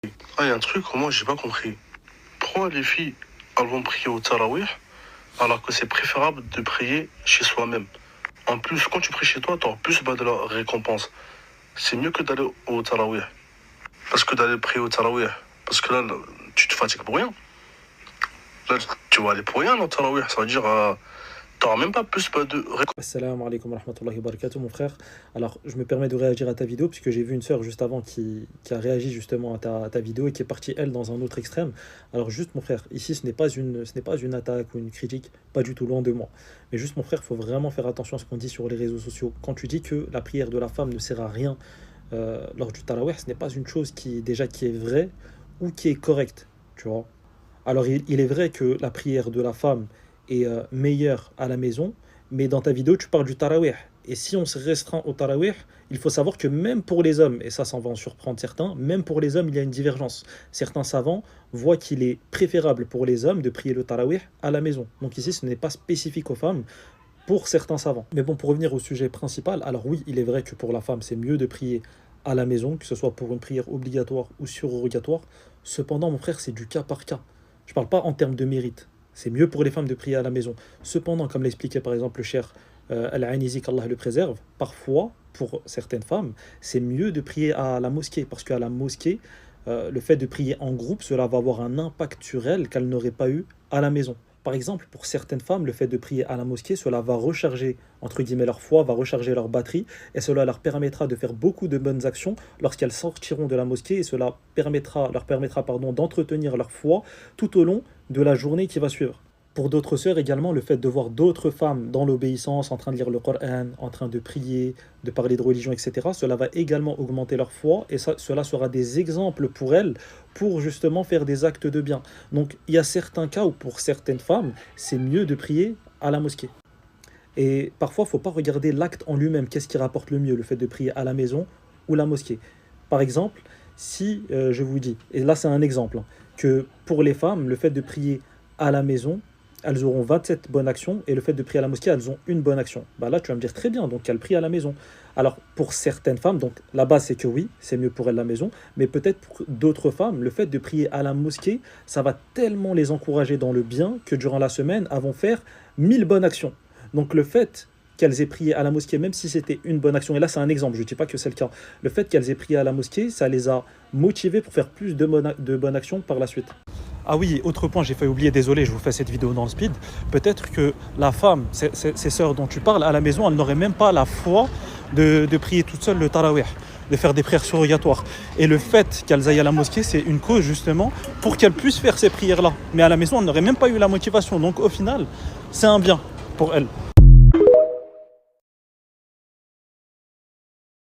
Ah, il y a un truc que moi, j'ai pas compris. Pourquoi les filles, elles vont prier au Tarawih alors que c'est préférable de prier chez soi-même? En plus, quand tu pries chez toi, tu auras plus de la récompense. C'est mieux que d'aller au Tarawih. Parce que d'aller prier au Tarawih. Parce que là, tu te fatigues pour rien. Là, tu vas aller pour rien au Tarawih. Ça veut dire, tu n'auras même pas plus de récompense. Assalamu alaikum wa rahmatullahi wa barakatuh, mon frère. Alors, je me permets de réagir à ta vidéo, puisque j'ai vu une sœur juste avant qui a réagi justement à ta vidéo et qui est partie, elle, dans un autre extrême. Alors, juste, mon frère, ici, ce n'est pas une attaque ou une critique, pas du tout, loin de moi. Mais juste, mon frère, il faut vraiment faire attention à ce qu'on dit sur les réseaux sociaux. Quand tu dis que la prière de la femme ne sert à rien lors du tarawih, ce n'est pas une chose qui est vraie ou qui est correcte, tu vois. Alors, il est vrai que la prière de la femme est meilleure à la maison, mais dans ta vidéo, tu parles du tarawih. Et si on se restreint au tarawih, il faut savoir que même pour les hommes, et ça va en surprendre certains, même pour les hommes, il y a une divergence. Certains savants voient qu'il est préférable pour les hommes de prier le tarawih à la maison. Donc ici, ce n'est pas spécifique aux femmes, pour certains savants. Mais bon, pour revenir au sujet principal, alors oui, il est vrai que pour la femme, c'est mieux de prier à la maison, que ce soit pour une prière obligatoire ou surrogatoire. Cependant, mon frère, c'est du cas par cas. Je ne parle pas en termes de mérite. C'est mieux pour les femmes de prier à la maison. Cependant, comme l'expliquait par exemple le cher Al-Ainizi, qu'Allah le préserve, parfois, pour certaines femmes, c'est mieux de prier à la mosquée. Parce qu'à la mosquée, le fait de prier en groupe, cela va avoir un impact sur elle qu'elle n'aurait pas eu à la maison. Par exemple, pour certaines femmes, le fait de prier à la mosquée, cela va recharger, entre guillemets, leur foi, va recharger leur batterie, et cela leur permettra de faire beaucoup de bonnes actions lorsqu'elles sortiront de la mosquée, et cela leur permettra d'entretenir leur foi tout au long de la journée qui va suivre. Pour d'autres sœurs également, le fait de voir d'autres femmes dans l'obéissance, en train de lire le Coran, en train de prier, de parler de religion, etc., cela va également augmenter leur foi et cela sera des exemples pour elles pour justement faire des actes de bien. Donc il y a certains cas où pour certaines femmes, c'est mieux de prier à la mosquée. Et parfois, il ne faut pas regarder l'acte en lui-même. Qu'est-ce qui rapporte le mieux, le fait de prier à la maison ou la mosquée? Par exemple, si je vous dis, et là c'est un exemple, que pour les femmes, le fait de prier à la maison, elles auront 27 bonnes actions, et le fait de prier à la mosquée, elles ont une bonne action. Bah là, tu vas me dire très bien, donc elles prient à la maison. Alors, pour certaines femmes, donc la base c'est que oui, c'est mieux pour elles la maison, mais peut-être pour d'autres femmes, le fait de prier à la mosquée, ça va tellement les encourager dans le bien que durant la semaine, elles vont faire 1000 bonnes actions. Donc le fait qu'elles aient prié à la mosquée, même si c'était une bonne action, et là c'est un exemple, je ne dis pas que c'est le cas, le fait qu'elles aient prié à la mosquée, ça les a motivées pour faire plus de bonnes actions par la suite. Ah oui, autre point, j'ai failli oublier, désolé, je vous fais cette vidéo dans le speed. Peut-être que la femme, ces sœurs dont tu parles, à la maison, elle n'aurait même pas la foi de prier toute seule le tarawih, de faire des prières surrogatoires. Et le fait qu'elles aillent à la mosquée, c'est une cause justement pour qu'elles puissent faire ces prières-là. Mais à la maison, elle n'aurait même pas eu la motivation. Donc au final, c'est un bien pour elles.